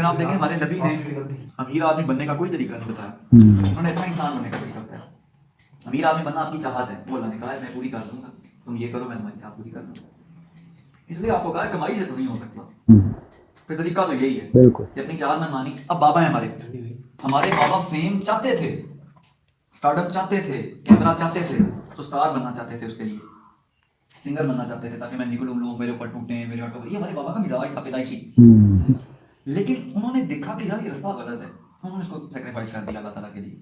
لیکن آپ دیکھیں ہمارے نبی نے امیر آدمی بننے کا کوئی طریقہ نہیں بتایا، انہوں نے اچھا انسان بننے کا طریقہ بتایا. امیر آدمی بننا آپ کی چاہت ہے، وہ اللہ نے کہا ہے میں پوری کر دوں گا، تم یہ کرو میں تمہاری چاہت پوری کر دوں گا. اس لیے آپ کو کہا کمائی سے تو نہیں ہو سکتا، پھر طریقہ تو یہی ہے کہ اپنی چاہت میں مانی. اب بابا ہیں ہمارے بابا فیم چاہتے تھے، اسٹارٹ اپ چاہتے تھے، کیمرہ چاہتے تھے، تو اسٹار بننا چاہتے تھے، اس کے لیے سنگر بننا چاہتے تھے تاکہ میں نکلوں لوگ میرے اوپر ٹوٹیں، میرے آٹو. یہ ہمارے بابا کا مزاج تھا پیدائشی. لیکن انہوں نے دیکھا کہ یار یہ رستہ غلط ہے، انہوں نے اس کو سیکریفائس کر دیا اللہ تعالیٰ کے لیے.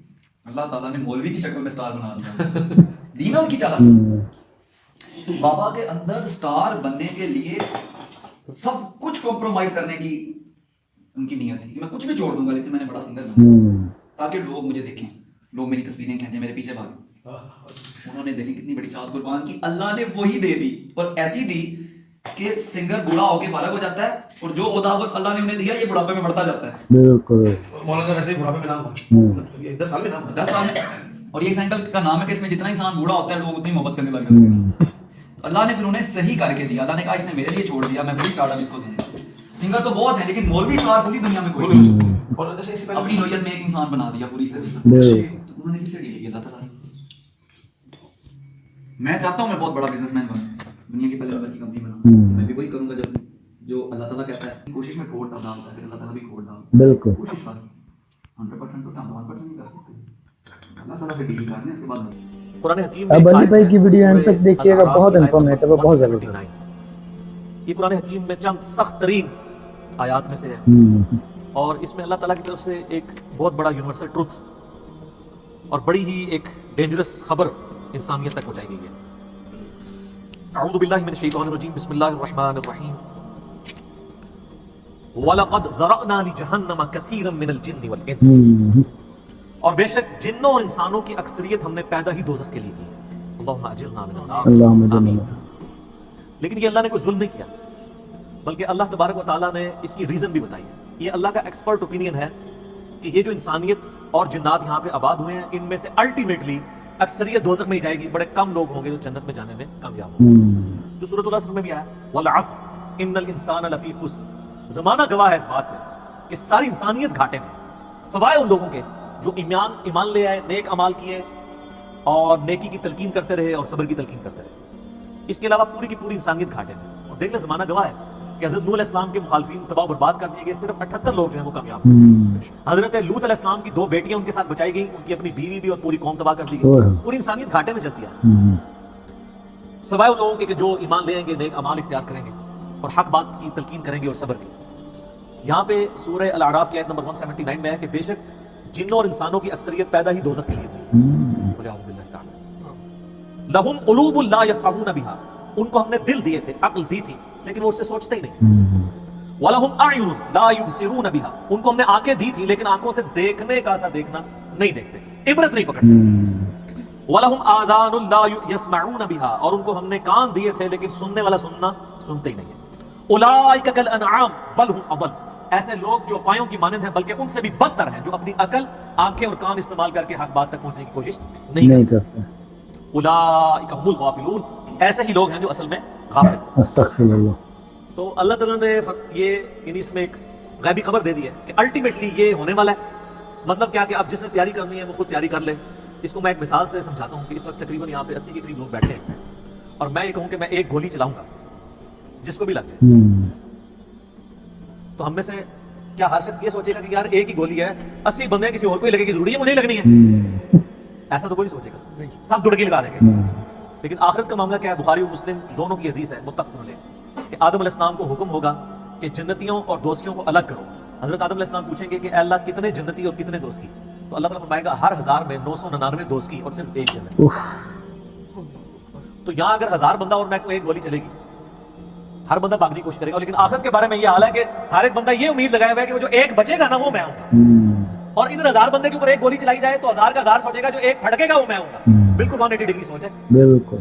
اللہ تعالیٰ نے مولوی کی شکل میں اسٹار بنا دیا. دین ان کی چاہت، بابا کے اندر اسٹار بننے کے لیے سب کچھ کمپرومائز کرنے کی ان کی نیت تھی کہ میں کچھ بھی چھوڑ دوں گا لیکن میں نے بڑا سنگر بننا تاکہ لوگ مجھے دیکھیں، لوگ میری تصویریں کھینچیں، میرے پیچھے بھاگیں. انہوں نے دیکھی کتنی بڑی چاہت قربان کی، اللہ نے وہی دے دی، اور ایسی دی کہ سنگر بوڑھا ہو کے فارغ ہو جاتا ہے، اور جو عہدہ اللہ نے انہیں دیا یہ بڑھاپے میں بڑھتا جاتا ہے. بالکل مولانا ویسے ہی بڑھاپے میں نام ہوا 10 سال میں نام 10 سال میں. اور یہ سائیکل کا نام ہے کہ اس میں جتنا انسان بوڑھا ہوتا ہے لوگ اتنی محبت کرنے لگ جاتے ہیں. اللہ نے پھر انہیں صحیح کر کے دیا. اللہ نے کہا اس نے میرے لیے چھوڑ دیا، میں وہی اسٹارٹ اپ اس کو دوں گا. سنگر تو بہت ہیں لیکن مولوی اسٹار پوری دنیا میں کوئی نہیں. اور اپنی نوعیت میں ایک انسان بنا دیا پوری صدی. انہوں نے کس سے ڈیل کی اللہ تعالیٰ سے. میں چاہتا ہوں میں بہت بڑا بزنس مین بنوں، دنیا کی پہلے نمبر کی کمپنی بناؤں. میں بھی وہی کروں گا جو اللہ تعالیٰ کہتا ہے. کوشش میں کھوٹ ڈالتا ہے پھر اللہ تعالیٰ بھی کھوٹ ڈالتا ہے. بالکل کوشش بس 100% تو ہم 1% نہیں کر سکتے. اللہ تعالیٰ سے ڈیل کرنے اس کے بعد قرآن حکیم اب علی بھائی کی ویڈیو اینڈ تک دیکھیے گا، بہت انفارمیٹیو ہے، بہت زبردست. یہ قرآن حکیم میں چند سخت ترین آیات میں سے ہے، اور اس میں اللہ تعالیٰ کی طرف سے ایک بہت بڑا یونیورسل ٹروتھ اور بڑی ہی ایک ڈینجرس خبر انسانیت تک پہنچائی گئی ہے. اعوذ باللہ من الشیطان الرجیم، بسم اللہ الرحمن الرحیم. وَلَقَدْ ذَرَأْنَا لِجَهَنَّمَ كَثِيرًا مِنَ الْجِنِّ وَالْإِنسِ، اور بے شک جنوں اور انسانوں کی اکثریت ہم نے پیدا ہی دوزخ کے لیے کی ہے. اللہم اجرنا من النار، آمین. لیکن یہ اللہ نے کوئی ظلم نہیں کیا، بلکہ اللہ تبارک و تعالیٰ نے اس کی ریزن بھی بتائی ہے. یہ اللہ کا ایکسپرٹ اوپینین ہے کہ یہ جو انسانیت اور جنات یہاں پہ آباد ہوئے ہیں، ان میں سے الٹیمیٹلی اکثریت دوزخ میں ہی جائے گی. بڑے کم لوگ ہوں گے جو جنت میں جانے میں کامیاب ہوں گے. جو سورۃ العصر میں بھی آیا والعصر ان الانسان لفی خسر. زمانہ گواہ ہے اس بات میں کہ ساری انسانیت گھاٹے میں، سوائے ان لوگوں کے جو ایمان لے آئے، نیک اعمال کیے اور نیکی کی تلقین کرتے رہے اور صبر کی تلقین کرتے رہے. اس کے علاوہ پوری کی پوری انسانیت گھاٹے میں. اور دیکھ لیں زمانہ گواہ ہے کہ حضرت نوح علیہ السلام کے مخالفین تباہ و برباد کر دیے گئے، صرف 78 لوگ جو ہیں وہ کامیاب ہوئے. حضرت لوط علیہ السلام کی 2 بیٹیاں ان کے ساتھ بچائی گئیں، ان کی اپنی بیوی بھی، اور پوری قوم تباہ کر دی گئی. پوری انسانیت گھاٹے میں چلتی ہے، سوائے ان لوگوں کے کہ جو ایمان لے آئیں گے، نیک اعمال اختیار کریں گے اور حق بات کی تلقین کریں گے اور صبر کی. یہاں پہ سورہ الاعراف کی آیت نمبر 179 میں ہے کہ بے شک جنوں اور انسانوں کی اکثریت پیدا ہی دوزخ کے لیے ہوئی. لہم قلوب لا یفقہون بہا، ان کو ہم نے دل دیے تھے، عقل دی تھی، لیکن وہ اس سے سوچتے ہی نہیں. وَلَهُمْ أَعْيُنٌ لَا يُبْصِرُونَ بِهَا، ان کو ہم نے آنکھیں دی تھی لیکن آنکھوں سے دیکھنے کا سا دیکھنا نہیں دیکھتے، عبرت نہیں پکڑتے. وَلَهُمْ آذَانٌ لَا يَسْمَعُونَ بِهَا، اور ان کو ہم نے کان دیے تھے لیکن سننے والا سننا سنتے ہی نہیں ہے. أُولَٰئِكَ كَالْأَنْعَامِ بَلْ هُمْ أَضَلُّ، ایسے لوگ جو پایوں کی مانند ہیں بلکہ ان سے بھی بدتر ہیں، جو اپنی عقل، آنکھیں اور کان استعمال کر کے حق بات تک پہنچنے کی کوشش نہیں کرتے. اولئک هم الغافلون، ایسے ہی لوگ ہیں جو اصل میں غافل. استغفر اللہ. تو اللہ تعالیٰ نے یہ اس میں ایک غیبی خبر دے دی ہے کہ الٹیمیٹلی یہ ہونے والا ہے. مطلب کیا کہ اب جس نے تیاری کرنی ہے وہ خود تیاری کر لے. اس کو میں ایک مثال سے سمجھاتا ہوں کہ اس وقت تقریباً یہاں پہ 80 کے قریب لوگ بیٹھے ہیں، اور میں یہ کہوں کہ میں ایک گولی چلاؤں گا جس کو بھی لگ جائے، تو ہم میں سے کیا ہر شخص یہ سوچے گا کہ یار ایک ہی گولی ہے، 80 بندے کسی اور کو ہی لگے گی، ضروری ہے مجھے لگنی ہے؟ ایسا تو کوئی نہیں سوچے گا، سب دڑکی لگا دیں گے. لیکن آخرت کا معاملہ کیا ہے؟ بخاری اور مسلم دونوں کی حدیث ہے متفق علیہ کہ آدم علیہ السلام کو حکم ہوگا کہ جنتیوں اور دوستیوں کو الگ کرو. حضرت آدم علیہ السلام پوچھیں گے کہ اے اللہ کتنے جنتی اور کتنے دوستی؟ تو اللہ تعالیٰ فرمائے گا ہر 1000 میں 999 دوستی اور صرف ایک جنت. تو یہاں اگر 1000 بندہ اور میں کو ایک گولی چلے گی، ہر بندہ بھاگنے کی کوشش کرے گا، لیکن آخرت کے بارے میں یہ حال ہے کہ ہر ایک بندہ یہ امید لگایا ہوا ہے کہ وہ جو ایک بچے گا نا وہ میں ہوں گا. اور ادھر 1000 بندے کے اوپر ایک گولی چلائی جائے تو 1000 کا 1000 سوچے گا جو ایک پھڑکے گا وہ میں ہوں گا. بالکل 180 ڈگری سوچ ہے. بالکل.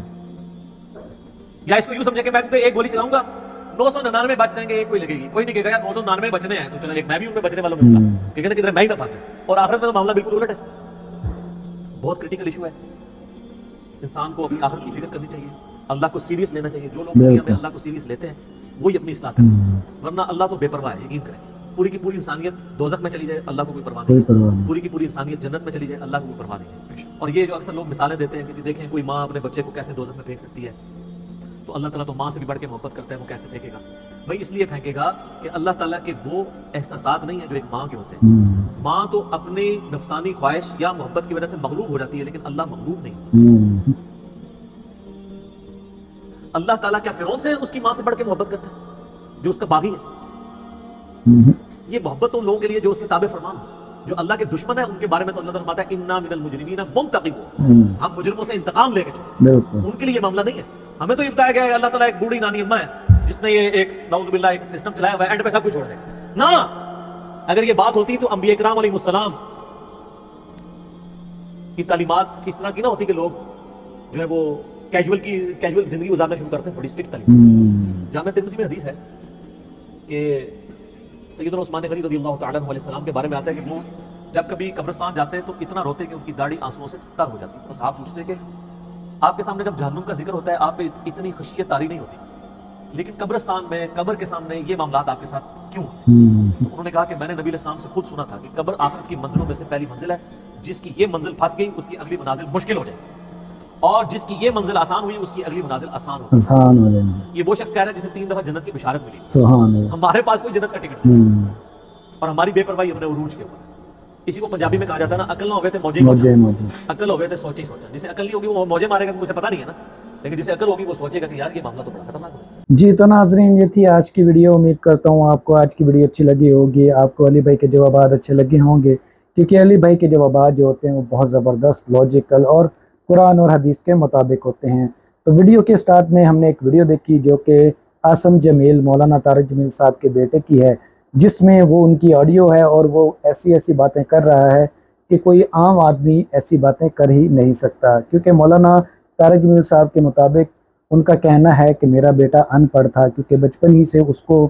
یا اس کو یوں سمجھے کہ میں ایک گولی چلاؤں گا، 999 بچ جائیں گے، ایک کوئی لگے گی. کوئی نہیں کہے گا یار 999 بچنے ہیں تو چلو ایک میں بھی ان میں بچنے والوں میں ہوں گا، کہتے ہیں کہ میں ہی نہ پھنس جاؤں. اور آخرت میں تو معاملہ بالکل الٹ ہے. بہت کریٹیکل ایشو ہے. انسان کو اپنی آخرت کی فکر کرنی چاہیے، اللہ کو سیریس لینا چاہیے. جو لوگ دنیا میں اللہ کو سیریس لیتے ہیں وہی اپنی اصلاح کریں، ورنہ اللہ تو بے پرواہ ہے، یقین کریں. پوری کی پوری انسانیت دوزخ میں چلی جائے اللہ کو کوئی پرواہ کوئی نہیں ہے، پرواہ نہیں. پوری کی پوری انسانیت جنت میں چلی جائے اللہ کو کوئی پرواہ نہیں ہے. اور یہ جو اکثر لوگ مثالیں دیتے ہیں کہ جی دیکھیں کوئی ماں اپنے بچے کو کیسے دوزخ میں پھینک سکتی ہے، تو اللہ تعالیٰ تو ماں سے بھی بڑھ کے محبت کرتا ہے، وہ کیسے پھینکے گا؟ بھائی اس لیے پھینکے گا کہ اللہ تعالیٰ کے وہ احساسات نہیں ہیں جو ایک ماں کے ہوتے ہیں. ماں تو اپنے نفسانی خواہش یا محبت کی وجہ سے مغلوب ہو جاتی ہے، لیکن اللہ مغلوب نہیں. اللہ تعالیٰ کیا فرعون سے اس کی ماں سے بڑھ کے محبت کرتا ہے جو اس کا باغی ہے؟ یہ محبت ان لوگوں کے لیے جو اس کے تابع فرمان ہو. جو اللہ کے دشمن ہیں ان کے بارے میں تو اللہ تعالیٰ فرماتا ہے انا من المجرمین منتقمون، ہم مجرموں سے انتقام لے کے چھوڑیں. ان کے لیے یہ معاملہ نہیں ہے. ہمیں تو یہ بتایا گیا ہے اللہ تعالیٰ ایک بوڑھی نانی اماں ہے جس نے یہ ایک نعوذ باللہ ایک سسٹم چلایا ہوا ہے، اینڈ پہ سب کچھ چھوڑ دیں. نہ اگر یہ بات ہوتی تو انبیاء کرام علیہ السلام کی تعلیمات اس طرح کی نہ ہوتی کہ لوگ جو ہے وہ کیجول زندگی گزارنا شروع کرتے ہیں. بڑی اسٹرکٹ تعلیم. جامع ترمذی میں حدیث ہے کہ سیدنا عثمان غنی رضی اللہ تعالیٰ عنہ علیہ السلام کے بارے میں آتا ہے کہ وہ جب کبھی قبرستان جاتے ہیں تو اتنا روتے کہ ان کی داڑھی آنسوؤں سے تر ہو جاتی. تو صاحب پوچھتے کہ آپ کے سامنے جب جہنم کا ذکر ہوتا ہے آپ پہ اتنی خشیت طاری نہیں ہوتی، لیکن قبرستان میں قبر کے سامنے یہ معاملات آپ کے ساتھ کیوں ہیں؟ تو انہوں نے کہا کہ میں نے نبی علیہ السلام سے خود سنا تھا کہ قبر آخرت کی منزلوں میں سے پہلی منزل ہے، جس کی یہ منزل پھنس گئی اس کی اگلی منازل مشکل ہو جائے گی، اور جس کی یہ منزل آسان ہوئی اس کی اگلی منازل آسان ہو جائے گی. یہ وہ شخص کہہ رہا ہے جسے 3 دفعہ جنت کی بشارت ملی. سبحان اللہ. ہمارے پاس کوئی جنت کا ٹکٹ نہیں اور ہماری بے پرواہی اپنے عروج کے اوپر. اسی کو پنجابی میں کہا جاتا ہے نا، عقل نہ ہوئے تھے موجے عقل ہوئے تھے سوچے ہی سوچا. جسے عقل نہیں ہوگی وہ موجے مارے گا، اسے پتہ نہیں ہے نا، لیکن جسے عقل ہوگی وہ سوچے گا کہ یار یہ معاملہ تو بڑا خطرناک ہے. جی تو ناظرین یہ تھی آج کی ویڈیو. امید کرتا ہوں آپ کو آج کی ویڈیو اچھی لگی ہوگی، آپ کو علی بھائی کے جوابات اچھے لگے ہوں گے، کیونکہ علی بھائی کے جوابات جو ہوتے ہیں وہ بہت زبردست، لاجیکل اور قرآن اور حدیث کے مطابق ہوتے ہیں. تو ویڈیو کے سٹارٹ میں ہم نے ایک ویڈیو دیکھی جو کہ عاصم جمیل مولانا طارق جمیل صاحب کے بیٹے کی ہے، جس میں وہ ان کی آڈیو ہے اور وہ ایسی باتیں کر رہا ہے کہ کوئی عام آدمی ایسی باتیں کر ہی نہیں سکتا. کیونکہ مولانا طارق جمیل صاحب کے مطابق ان کا کہنا ہے کہ میرا بیٹا ان پڑھ تھا، کیونکہ بچپن ہی سے اس کو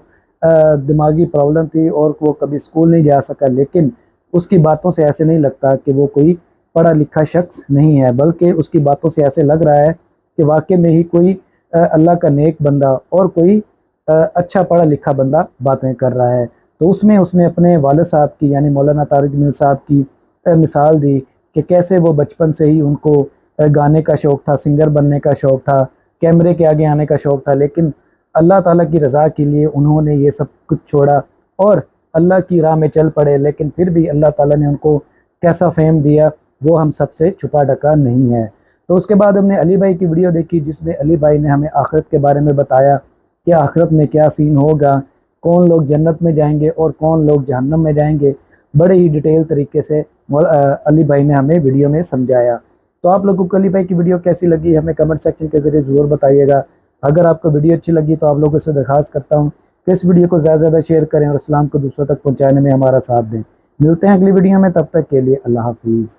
دماغی پرابلم تھی اور وہ کبھی اسکول نہیں جا سکا، لیکن اس کی باتوں سے ایسے نہیں لگتا کہ وہ کوئی پڑھا لکھا شخص نہیں ہے، بلکہ اس کی باتوں سے ایسے لگ رہا ہے کہ واقع میں ہی کوئی اللہ کا نیک بندہ اور کوئی اچھا پڑھا لکھا بندہ باتیں کر رہا ہے. تو اس میں اس نے اپنے والد صاحب کی یعنی مولانا طارق جمیل صاحب کی مثال دی کہ کیسے وہ بچپن سے ہی ان کو گانے کا شوق تھا، سنگر بننے کا شوق تھا، کیمرے کے آگے آنے کا شوق تھا، لیکن اللہ تعالیٰ کی رضا کے لیے انہوں نے یہ سب کچھ چھوڑا اور اللہ کی راہ میں چل پڑے. لیکن پھر بھی اللہ تعالیٰ نے ان کو کیسا فیم دیا وہ ہم سب سے چھپا ڈھکا نہیں ہے. تو اس کے بعد ہم نے علی بھائی کی ویڈیو دیکھی جس میں علی بھائی نے ہمیں آخرت کے بارے میں بتایا کہ آخرت میں کیا سین ہوگا، کون لوگ جنت میں جائیں گے اور کون لوگ جہنم میں جائیں گے. بڑے ہی ڈیٹیل طریقے سے علی بھائی نے ہمیں ویڈیو میں سمجھایا. تو آپ لوگوں کو علی بھائی کی ویڈیو کیسی لگی ہمیں کمنٹ سیکشن کے ذریعے ضرور بتائیے گا. اگر آپ کو ویڈیو اچھی لگی تو آپ لوگوں سے درخواست کرتا ہوں کہ اس ویڈیو کو زیادہ سے زیادہ شیئر کریں اور اسلام کو دوسروں تک پہنچانے میں ہمارا ساتھ دیں. ملتے ہیں اگلی ویڈیو میں، تب تک کے لیے اللہ حافظ.